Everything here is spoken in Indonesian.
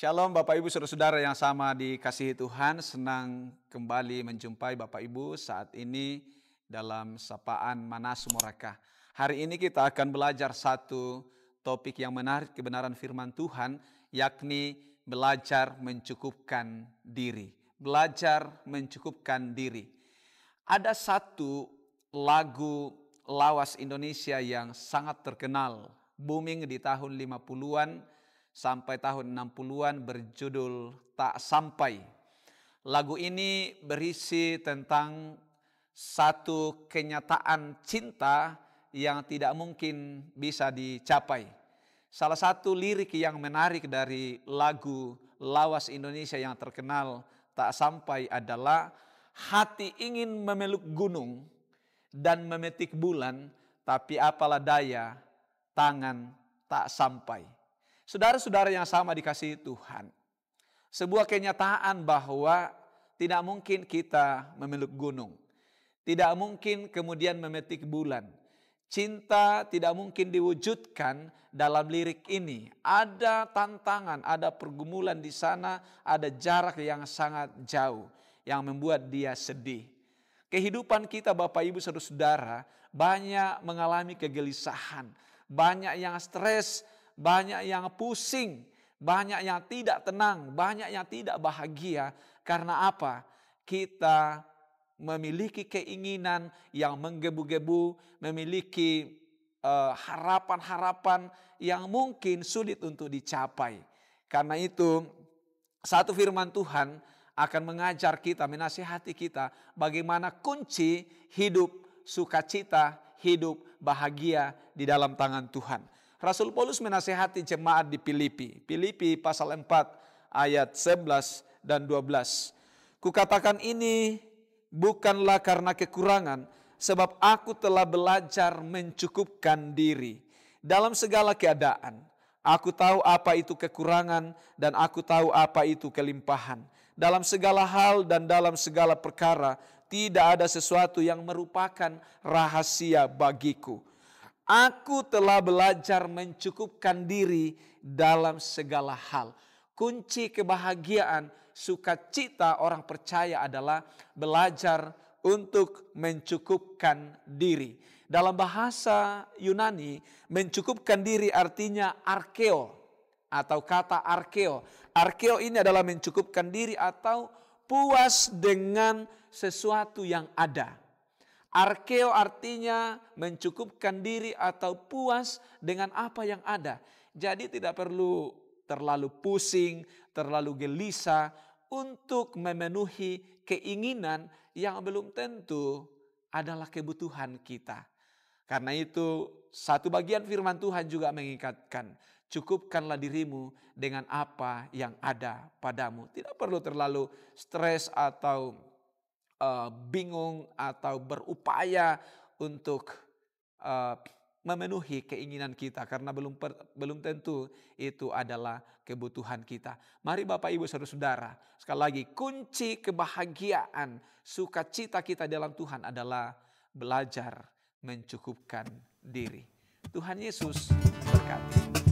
Shalom Bapak Ibu Saudara-saudara yang sama dikasihi Tuhan. Senang kembali menjumpai Bapak Ibu saat ini dalam sapaan Manas Morakah. Hari ini kita akan belajar satu topik yang menarik kebenaran firman Tuhan, yakni belajar mencukupkan diri. Belajar mencukupkan diri. Ada satu lagu lawas Indonesia yang sangat terkenal, booming di tahun 50-an sampai tahun 60-an, berjudul Tak Sampai. Lagu ini berisi tentang satu kenyataan cinta yang tidak mungkin bisa dicapai. Salah satu lirik yang menarik dari lagu lawas Indonesia yang terkenal Tak Sampai adalah, hati ingin memeluk gunung dan memetik bulan, tapi apalah daya, tangan tak sampai. Saudara-saudara yang sama dikasihi Tuhan, sebuah kenyataan bahwa tidak mungkin kita memeluk gunung, tidak mungkin kemudian memetik bulan. Cinta tidak mungkin diwujudkan dalam lirik ini. Ada tantangan, ada pergumulan di sana, ada jarak yang sangat jauh yang membuat dia sedih. Kehidupan kita Bapak Ibu Saudara banyak mengalami kegelisahan, banyak yang stres, banyak yang pusing, banyak yang tidak tenang, banyak yang tidak bahagia. Karena apa? Kita memiliki keinginan yang menggebu-gebu, memiliki harapan-harapan yang mungkin sulit untuk dicapai. Karena itu, satu firman Tuhan akan mengajar kita, menasihati kita bagaimana kunci hidup sukacita, hidup bahagia di dalam tangan Tuhan. Rasul Paulus menasihati jemaat di Filipi. Filipi pasal 4 ayat 11 dan 12. Kukatakan ini bukanlah karena kekurangan, sebab aku telah belajar mencukupkan diri dalam segala keadaan. Aku tahu apa itu kekurangan dan aku tahu apa itu kelimpahan. Dalam segala hal dan dalam segala perkara tidak ada sesuatu yang merupakan rahasia bagiku. Aku telah belajar mencukupkan diri dalam segala hal. Kunci kebahagiaan, sukacita orang percaya adalah belajar untuk mencukupkan diri. Dalam bahasa Yunani, mencukupkan diri artinya arkeo atau kata arkeo. Arkeo ini adalah mencukupkan diri atau puas dengan sesuatu yang ada. Arkeo artinya mencukupkan diri atau puas dengan apa yang ada. Jadi tidak perlu terlalu pusing, terlalu gelisah untuk memenuhi keinginan yang belum tentu adalah kebutuhan kita. Karena itu satu bagian firman Tuhan juga mengingatkan, cukupkanlah dirimu dengan apa yang ada padamu. Tidak perlu terlalu stres atau bingung atau berupaya untuk memenuhi keinginan kita, karena belum tentu itu adalah kebutuhan kita. Mari Bapak Ibu Saudara, sekali lagi kunci kebahagiaan, sukacita kita dalam Tuhan adalah belajar mencukupkan diri. Tuhan Yesus berkati.